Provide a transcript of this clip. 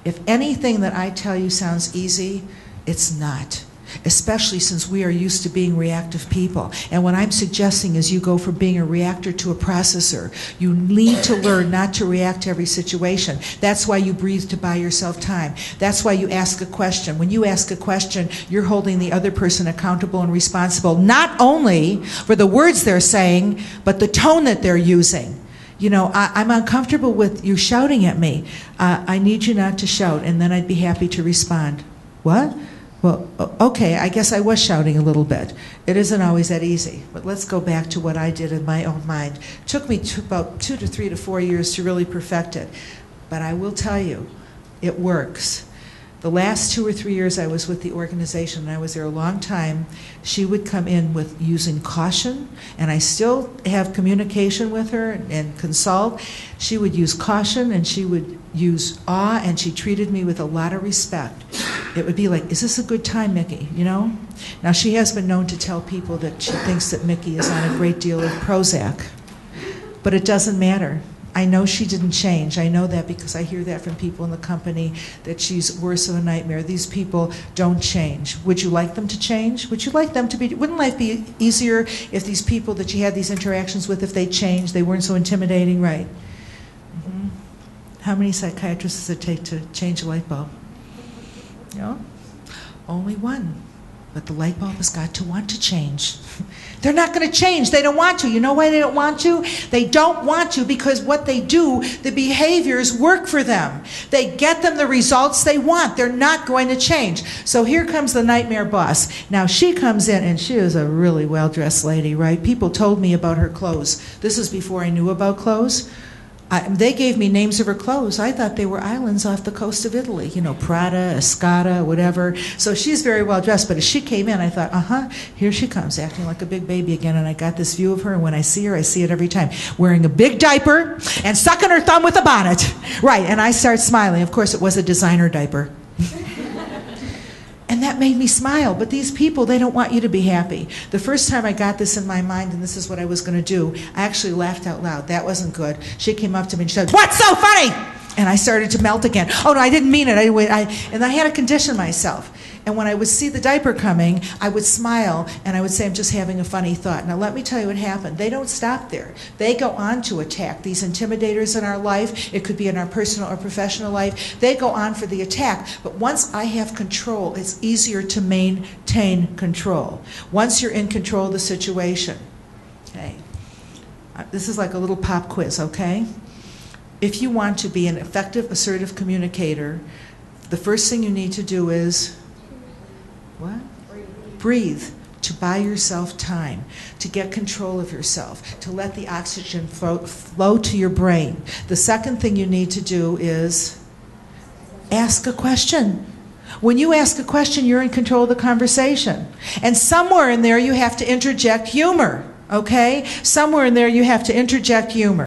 If anything that I tell you sounds easy, it's not. Especially since we are used to being reactive people. And what I'm suggesting is you go from being a reactor to a processor. You need to learn not to react to every situation. That's why you breathe to buy yourself time. That's why you ask a question. When you ask a question, you're holding the other person accountable and responsible, not only for the words they're saying, but the tone that they're using. You know, I'm uncomfortable with you shouting at me. I need you not to shout, and then I'd be happy to respond. What? Well, okay, I guess I was shouting a little bit. It isn't always that easy, but let's go back to what I did in my own mind. It took me about 2 to 3 to 4 years to really perfect it, but I will tell you, it works. The last 2 or 3 years I was with the organization, and I was there a long time, she would come in with using caution, and I still have communication with her and consult. She would use caution, and she would use awe, and she treated me with a lot of respect. It would be like, is this a good time, Micki? You know? Now, she has been known to tell people that she thinks that Micki is on a great deal of Prozac, but it doesn't matter. I know she didn't change. I know that because I hear that from people in the company, that she's worse of a nightmare. These people don't change. Would you like them to change? Would you like them to be, wouldn't life be easier if these people that you had these interactions with, if they changed, they weren't so intimidating, right? Mm-hmm. How many psychiatrists does it take to change a light bulb? No? Only one. But the light bulb has got to want to change. They're not going to change. They don't want to. You know why they don't want to? They don't want to because what they do, the behaviors work for them. They get them the results they want. They're not going to change. So here comes the nightmare boss. Now she comes in, and she is a really well-dressed lady, right? People told me about her clothes. This is before I knew about clothes. They gave me names of her clothes. I thought they were islands off the coast of Italy, you know, Prada, Escada, whatever. So she's very well dressed, but as she came in, I thought, here she comes, acting like a big baby again, and I got this view of her, and when I see her, I see it every time, wearing a big diaper and sucking her thumb with a bonnet. Right, and I start smiling. Of course, it was a designer diaper. And that made me smile. But these people, they don't want you to be happy. The first time I got this in my mind, and this is what I was going to do, I actually laughed out loud. That wasn't good. She came up to me and she said, "What's so funny?" And I started to melt again. Oh, no, I didn't mean it. And I had to condition myself. And when I would see the diaper coming, I would smile, and I would say, I'm just having a funny thought. Now, let me tell you what happened. They don't stop there. They go on to attack. These intimidators in our life, it could be in our personal or professional life, they go on for the attack. But once I have control, it's easier to maintain control. Once you're in control of the situation. Okay. This is like a little pop quiz, okay? If you want to be an effective, assertive communicator, the first thing you need to do is what? Breathe. To buy yourself time, to get control of yourself, to let the oxygen flow to your brain. The second thing you need to do is ask a question. When you ask a question, you're in control of the conversation. And somewhere in there, you have to interject humor, okay? Somewhere in there, you have to interject humor.